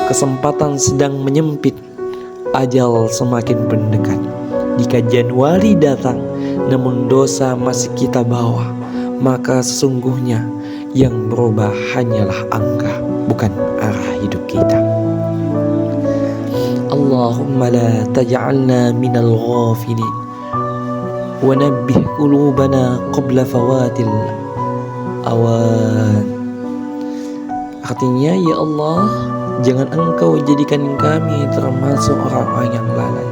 kesempatan sedang menyempit, ajal semakin mendekat. Jika Januari datang namun dosa masih kita bawa, maka sesungguhnya yang berubah hanyalah angka, bukan arah hidup kita. Allahumma la taj'alna minal ghafilin wa nabbih qulubana qabla fawatil awan. Artinya, ya Allah, jangan Engkau jadikan kami termasuk orang-orang yang lalai.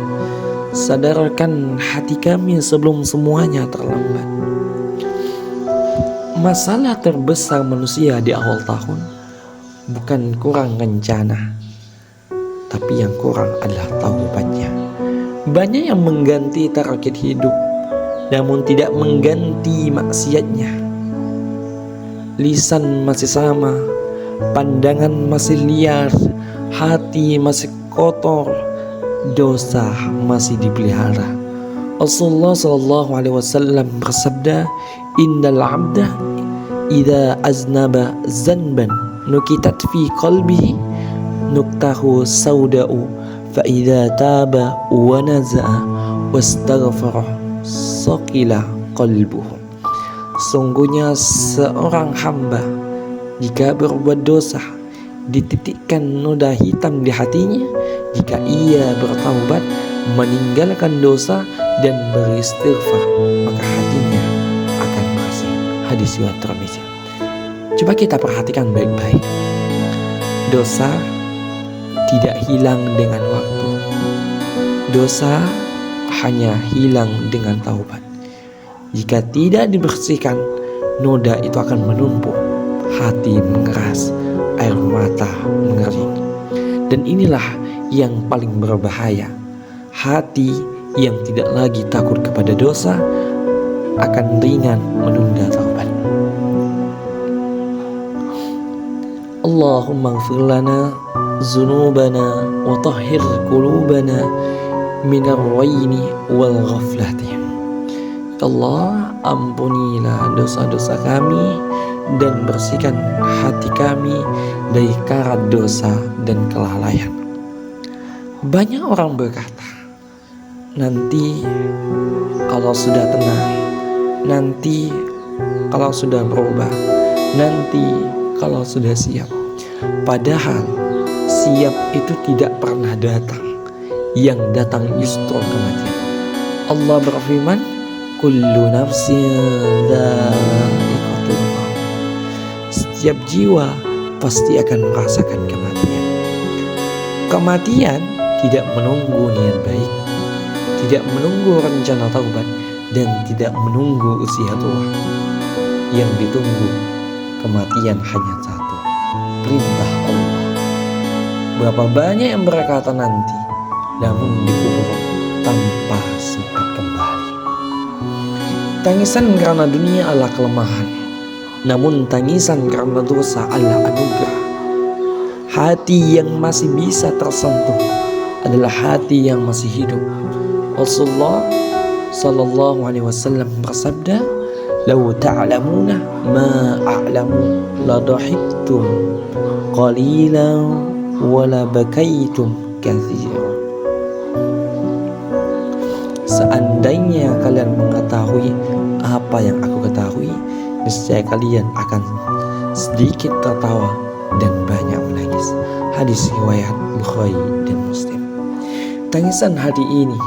Sadarkan hati kami sebelum semuanya terlambat. Masalah terbesar manusia di awal tahun bukan kurang rencana, tapi yang kurang adalah taubatnya. Banyak yang mengganti target hidup, namun tidak mengganti maksiatnya. Lisan masih sama, pandangan masih liar, hati masih kotor, dosa masih dipelihara. Rasulullah SAW bersabda, "Innal 'abda idza aznaba zanban nukitat fi qalbihi nuktahu sauda'u fa idza taba wa naza'a wastaghfara saqila qalbuhu." Sungguhnya seorang hamba jika berbuat dosa dititikkan noda hitam di hatinya. Jika ia bertaubat, meninggalkan dosa dan beristighfar, maka hatinya akan bersih. Hadis riwayat Tirmidzi. Coba kita perhatikan baik-baik. Dosa tidak hilang dengan waktu. Dosa hanya hilang dengan taubat. Jika tidak dibersihkan, noda itu akan menumpuk, hati mengeras, air mata mengering. Dan inilah yang paling berbahaya. Hati yang tidak lagi takut kepada dosa akan ringan menunda taubat. Allahumma ighfir lana dzunubana wa tahhir qulubana minar raini wal ghaflati. Allah, ampunilah dosa-dosa kami dan bersihkan hati kami dari karat dosa dan kelalaian. Banyak orang berkata, nanti kalau sudah tenang, nanti kalau sudah berubah, nanti kalau sudah siap. Padahal siap itu tidak pernah datang. Yang datang justru kematian. Allah berfirman, kullu nafsin dha'iqatul maut. Setiap jiwa pasti akan merasakan kematian. Kematian tidak menunggu niat baik, tidak menunggu rencana taubat, dan tidak menunggu usia tua. Yang ditunggu kematian hanya satu, perintah Allah. Berapa banyak yang berkata nanti, namun dikubur tanpa sempat kembali. Tangisan karena dunia adalah kelemahan, namun tangisan karena dosa adalah anugerah. Hati yang masih bisa tersentuh adalah hati yang masih hidup. Rasulullah sallallahu alaihi wasallam bersabda, "Lau ta'lamuna ma a'lamu la dhahiktum qalilan wa la bakaitum katsiran." Seandainya kalian mengetahui apa yang aku ketahui, niscaya kalian akan sedikit tertawa dan banyak menangis. Hadis riwayat Bukhari dan Muslim. Tangisan hati ini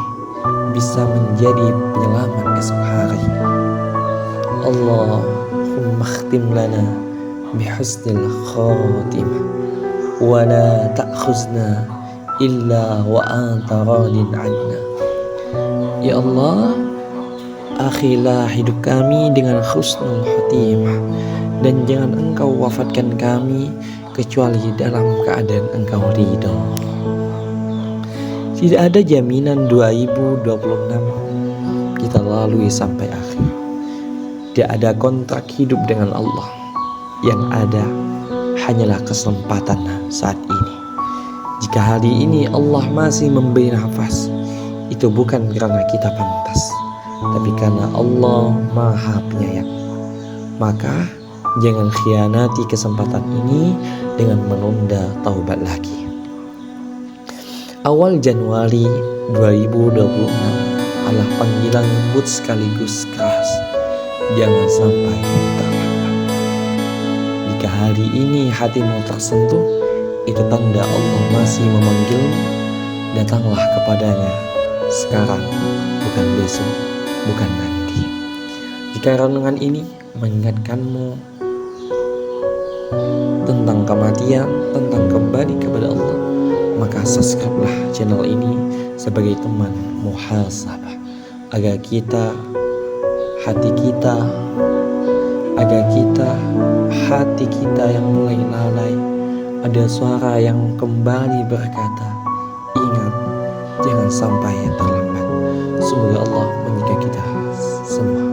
bisa menjadi penyelamat esok hari. Allahumma khtim lana bihusnil khatimah wa la ta'khuzna illa wa anta radin 'anna. Ya Allah, Akhirilah hidup kami dengan husnul khotimah, dan jangan Engkau wafatkan kami kecuali dalam keadaan Engkau ridho. Tidak ada jaminan 2026 kita lalui sampai akhir. Tidak ada kontrak hidup dengan Allah. Yang ada hanyalah kesempatan saat ini. Jika hari ini Allah masih memberi nafas, itu bukan karena kita pantas, tapi karena Allah Maha Penyayang. Maka jangan khianati kesempatan ini dengan menunda taubat lagi. Awal Januari 2026 adalah panggilan lembut sekaligus keras. Jangan sampai terlambat. Jika hari ini hatimu tersentuh, itu tanda Allah masih memanggilmu. Datanglah kepadanya sekarang, bukan besok, bukan nanti. Jika renungan ini mengingatkanmu tentang kematian, tentang kembali kepada Allah, maka subscribe-lah channel ini sebagai teman muhasabah, agar hati kita yang mulai lalai, ada suara yang kembali berkata, ingat, jangan sampai terlambat. Semoga Allah menjaga kita semua.